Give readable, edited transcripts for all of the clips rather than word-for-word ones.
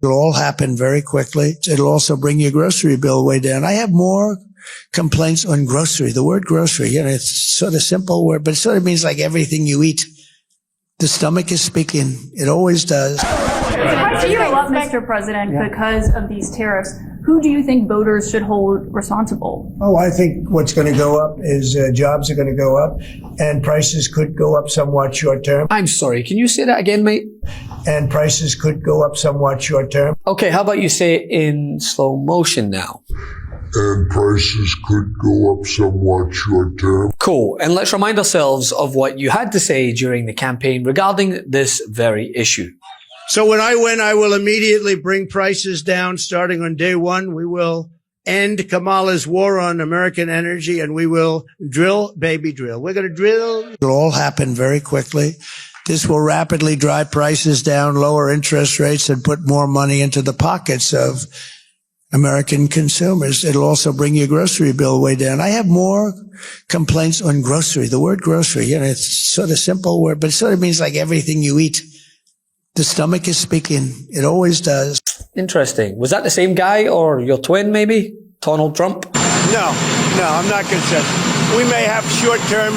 It'll all happen very quickly. It'll also bring your grocery bill way down. I have more complaints on grocery. The word grocery, it's sort of simple word, but it sort of means like everything you eat. The stomach is speaking. It always does. Do you love Mr. President because of these tariffs? Who do you think voters should hold responsible? Oh, I think what's going to go up is jobs are going to go up and prices could go up somewhat short term. I'm sorry, can you say that again, mate? And prices could go up somewhat short term. Okay, how about you say it in slow motion now? And prices could go up somewhat short term. Cool. And let's remind ourselves of what you had to say during the campaign regarding this very issue. So when I win, I will immediately bring prices down starting on day one. We will end Kamala's war on American energy and we will drill, baby drill. We're going to drill. It'll all happen very quickly. This will rapidly drive prices down, lower interest rates, and put more money into the pockets of American consumers. It'll also bring your grocery bill way down. I have more complaints on grocery. The word grocery, it's sort of simple word, but it sort of means like everything you eat. The stomach is speaking. It always does. Interesting. Was that the same guy or your twin maybe? Donald Trump? No, I'm not concerned. We may have short-term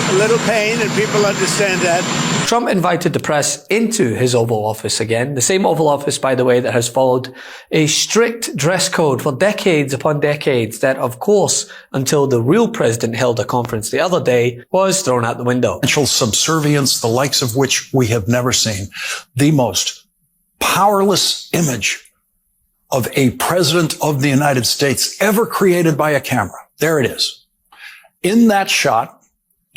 a little pain and people understand that. Trump invited the press into his Oval Office again. The same Oval Office, by the way, that has followed a strict dress code for decades upon decades that, of course, until the real president held a conference the other day, was thrown out the window. Subservience, the likes of which we have never seen. The most powerless image of a president of the United States ever created by a camera. There it is. In that shot,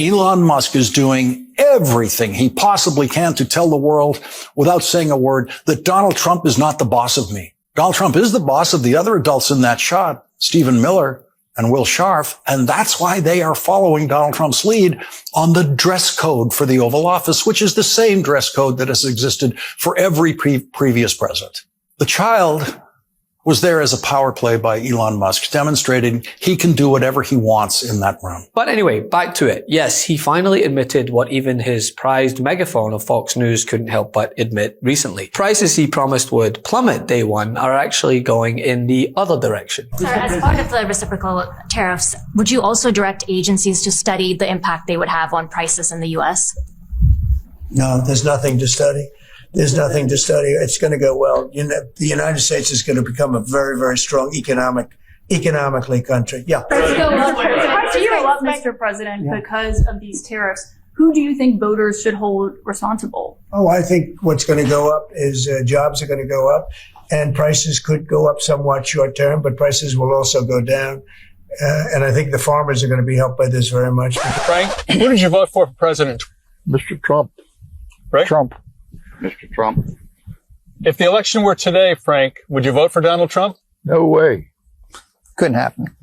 Elon Musk is doing everything he possibly can to tell the world without saying a word that Donald Trump is not the boss of me. Donald Trump is the boss of the other adults in that shot, Stephen Miller and Will Scharf, and that's why they are following Donald Trump's lead on the dress code for the Oval Office, which is the same dress code that has existed for every previous president. The child was there as a power play by Elon Musk, demonstrating he can do whatever he wants in that room. But anyway, back to it. Yes, he finally admitted what even his prized megaphone of Fox News couldn't help but admit recently. Prices he promised would plummet day one are actually going in the other direction. Sir, as part of the reciprocal tariffs, would you also direct agencies to study the impact they would have on prices in the U.S.? No, there's nothing to study. There's nothing to study. It's going to go well. The United States is going to become a very, very strong economically country. Yeah. Do you love Mr. President because of these tariffs? Who do you think voters should hold responsible? Oh, I think what's going to go up is jobs are going to go up and prices could go up somewhat short term, but prices will also go down. And I think the farmers are going to be helped by this very much. Frank, who did you vote for president? Mr. Trump. Right? Trump. Mr. Trump. If the election were today, Frank, would you vote for Donald Trump? No way. Couldn't happen.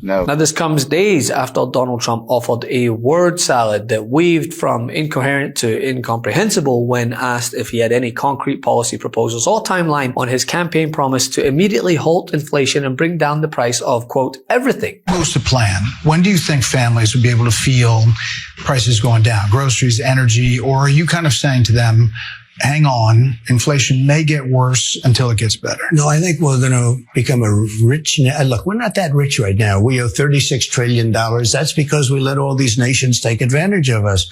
No. Now this comes days after Donald Trump offered a word salad that weaved from incoherent to incomprehensible when asked if he had any concrete policy proposals or timeline on his campaign promise to immediately halt inflation and bring down the price of, quote, everything. Supposed to plan. When do you think families would be able to feel prices going down? Groceries, energy, or are you kind of saying to them, hang on, inflation may get worse until it gets better? No, I think we're going to become a rich. Look, we're not that rich right now. We owe $36 trillion. That's because we let all these nations take advantage of us.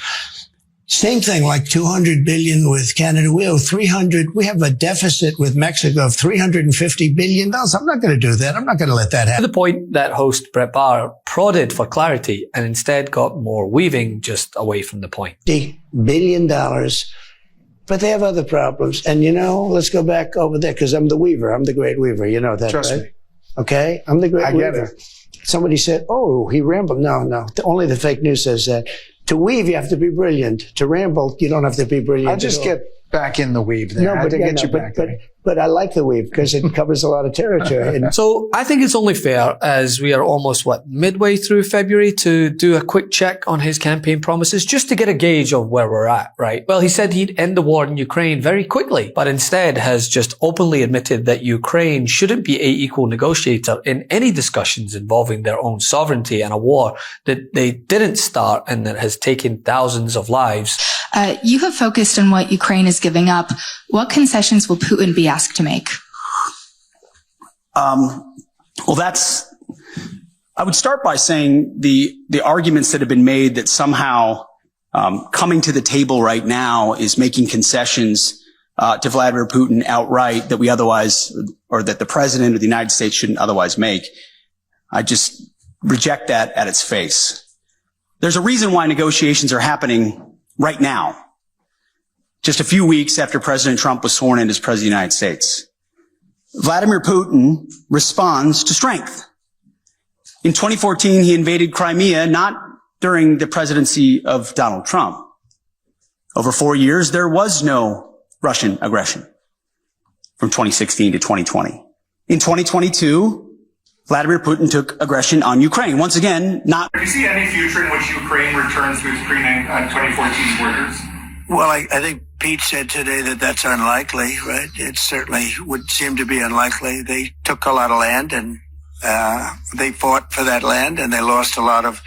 Same thing, like $200 billion with Canada. We owe 300. We have a deficit with Mexico of $350 billion. I'm not going to do that. I'm not going to let that happen. To the point that host Brett Baer prodded for clarity and instead got more weaving just away from the point. $50 billion. But they have other problems. And let's go back over there because I'm the weaver. I'm the great weaver. You know that, Trust right? me. Okay? I'm the great weaver. Get it. Somebody said, oh, he rambled. No. Only the fake news says that. To weave, you have to be brilliant. To ramble, you don't have to be brilliant. I'll just get back in the weave there. No, I but, had to get you back there. But I like the weave because it covers a lot of territory. So I think it's only fair, as we are almost, midway through February, to do a quick check on his campaign promises just to get a gauge of where we're at, right? Well, he said he'd end the war in Ukraine very quickly, but instead has just openly admitted that Ukraine shouldn't be an equal negotiator in any discussions involving their own sovereignty and a war that they didn't start and that has taken thousands of lives. You have focused on what Ukraine is is giving up, what concessions will Putin be asked to make? I would start by saying the arguments that have been made that somehow coming to the table right now is making concessions to Vladimir Putin outright that we otherwise, or that the president of the United States shouldn't otherwise make. I just reject that at its face. There's a reason why negotiations are happening right now, just a few weeks after President Trump was sworn in as President of the United States. Vladimir Putin responds to strength. In 2014, he invaded Crimea, not during the presidency of Donald Trump. Over 4 years, there was no Russian aggression from 2016 to 2020. In 2022, Vladimir Putin took aggression on Ukraine. Once again, not... Do you see any future in which Ukraine returns to its pre-2014 borders? Well, I think Pete said today that that's unlikely, right? It certainly would seem to be unlikely. They took a lot of land and they fought for that land and they lost a lot of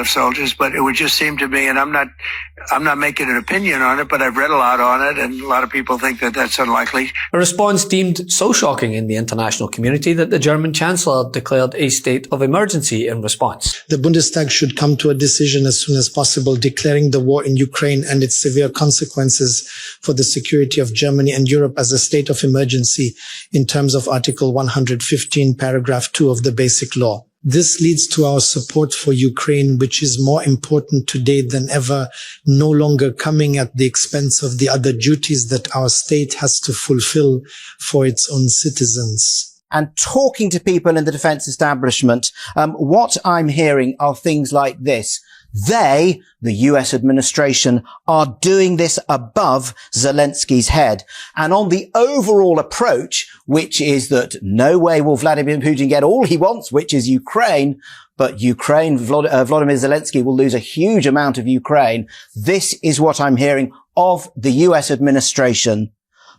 soldiers, but it would just seem to me, and I'm not making an opinion on it, but I've read a lot on it, and a lot of people think that that's unlikely. A response deemed so shocking in the international community that the German Chancellor declared a state of emergency in response. The Bundestag should come to a decision as soon as possible, declaring the war in Ukraine and its severe consequences for the security of Germany and Europe as a state of emergency in terms of Article 115, paragraph 2 of the Basic Law. This leads to our support for Ukraine, which is more important today than ever, no longer coming at the expense of the other duties that our state has to fulfill for its own citizens. And talking to people in the defense establishment, what I'm hearing are things like this. They, the US administration, are doing this above Zelensky's head. And on the overall approach, which is that no way will Vladimir Putin get all he wants, which is Ukraine, but Vladimir Zelensky will lose a huge amount of Ukraine. This is what I'm hearing of the US administration.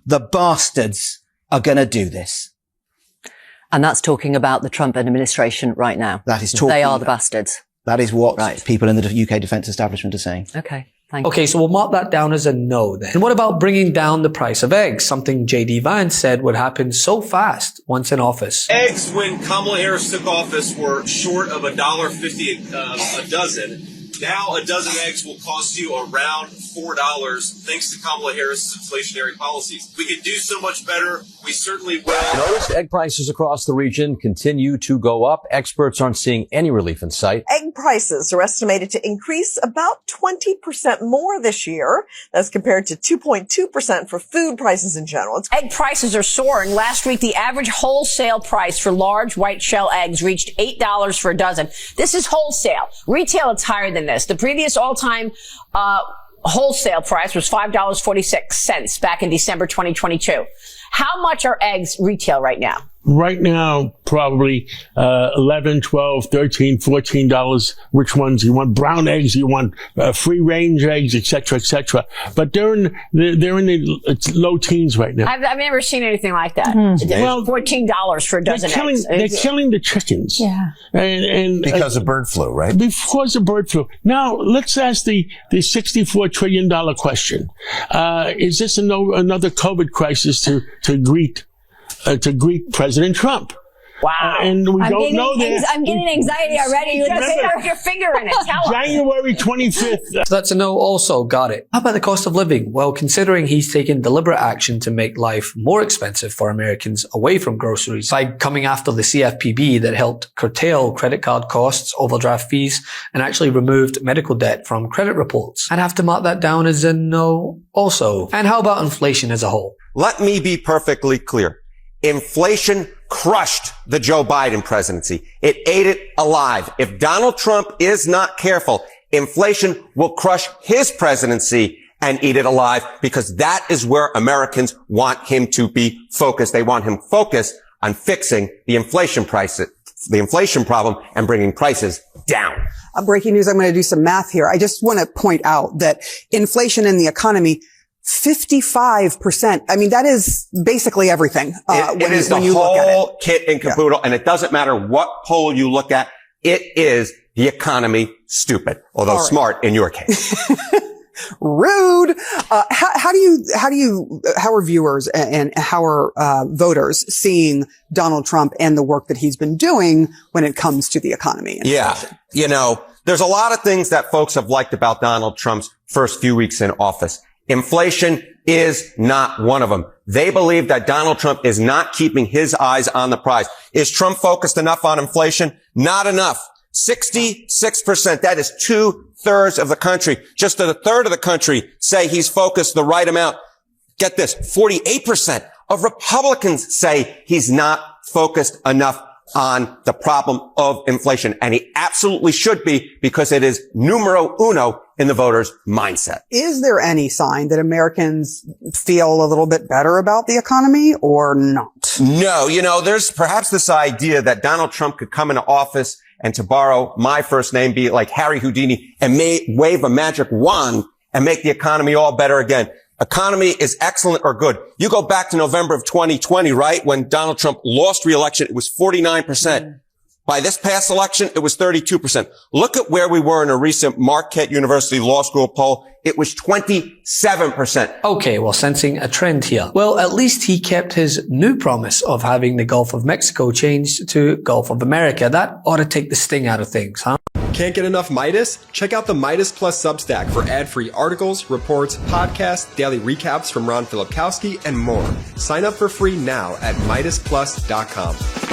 The bastards are going to do this. And that's talking about the Trump administration right now. That is talking. They are the bastards. That is what people in the UK defence establishment are saying. Okay, thank you. Okay, so we'll mark that down as a no then. And what about bringing down the price of eggs? Something J.D. Vance said would happen so fast once in office. Eggs, when Kamala Harris took office, were short of $1.50 a dozen. Now a dozen eggs will cost you around $4 thanks to Kamala Harris's inflationary policies. We could do so much better. We certainly will. Noticed egg prices across the region continue to go up. Experts aren't seeing any relief in sight. Egg prices are estimated to increase about 20% more this year. That's compared to 2.2% for food prices in general. Egg prices are soaring. Last week, the average wholesale price for large white shell eggs reached $8 for a dozen. This is wholesale. Retail, it's higher than this. The previous all-time wholesale price was $5.46 back in December 2022. How much are eggs retail right now? Right now, probably $11, $12, $13, $14. Which ones you want? Brown eggs, you want free range eggs, etc., etc. But they're in the low teens right now. I've never seen anything like that. Well, $14 for a dozen eggs. They're killing the chickens. Yeah. And because of bird flu, right? Because of bird flu. Now let's ask the $64 trillion question. Is this another COVID crisis to greet President Trump? Wow. And we don't know that. I'm getting anxiety already. You just stuck your finger in it. Tell us. January 25th. So that's a no also. Got it. How about the cost of living? Well, considering he's taken deliberate action to make life more expensive for Americans away from groceries by coming after the CFPB that helped curtail credit card costs, overdraft fees, and actually removed medical debt from credit reports. I'd have to mark that down as a no also. And how about inflation as a whole? Let me be perfectly clear. Inflation crushed the Joe Biden presidency. It ate it alive. If Donald Trump is not careful, inflation will crush his presidency and eat it alive, because that is where Americans want him to be focused. They want him focused on fixing the inflation problem and bringing prices down. Breaking news. I'm going to do some math here. I just want to point out that inflation in the economy, 55%. I mean, that is basically everything. It is the whole kit and caboodle, and it doesn't matter what poll you look at. It is the economy stupid, although smart in your case. Rude. How are viewers and how are voters seeing Donald Trump and the work that he's been doing when it comes to the economy? Yeah. You know, there's a lot of things that folks have liked about Donald Trump's first few weeks in office. Inflation is not one of them. They believe that Donald Trump is not keeping his eyes on the prize. Is Trump focused enough on inflation? Not enough. 66%. That is 2/3 of the country. Just a third of the country say he's focused the right amount. Get this. 48% of Republicans say he's not focused enough on the problem of inflation. And he absolutely should be, because it is numero uno in the voters' mindset. Is there any sign that Americans feel a little bit better about the economy or not? No. You know, there's perhaps this idea that Donald Trump could come into office and, to borrow my first name, be like Harry Houdini and wave a magic wand and make the economy all better again. Economy is excellent or good. You go back to November of 2020, right? When Donald Trump lost re-election, it was 49%. By this past election, it was 32%. Look at where we were in a recent Marquette University Law School poll. It was 27%. Okay, well, sensing a trend here. Well, at least he kept his new promise of having the Gulf of Mexico changed to Gulf of America. That ought to take the sting out of things, huh? Can't get enough Midas? Check out the Midas Plus Substack for ad-free articles, reports, podcasts, daily recaps from Ron Filipkowski, and more. Sign up for free now at MidasPlus.com.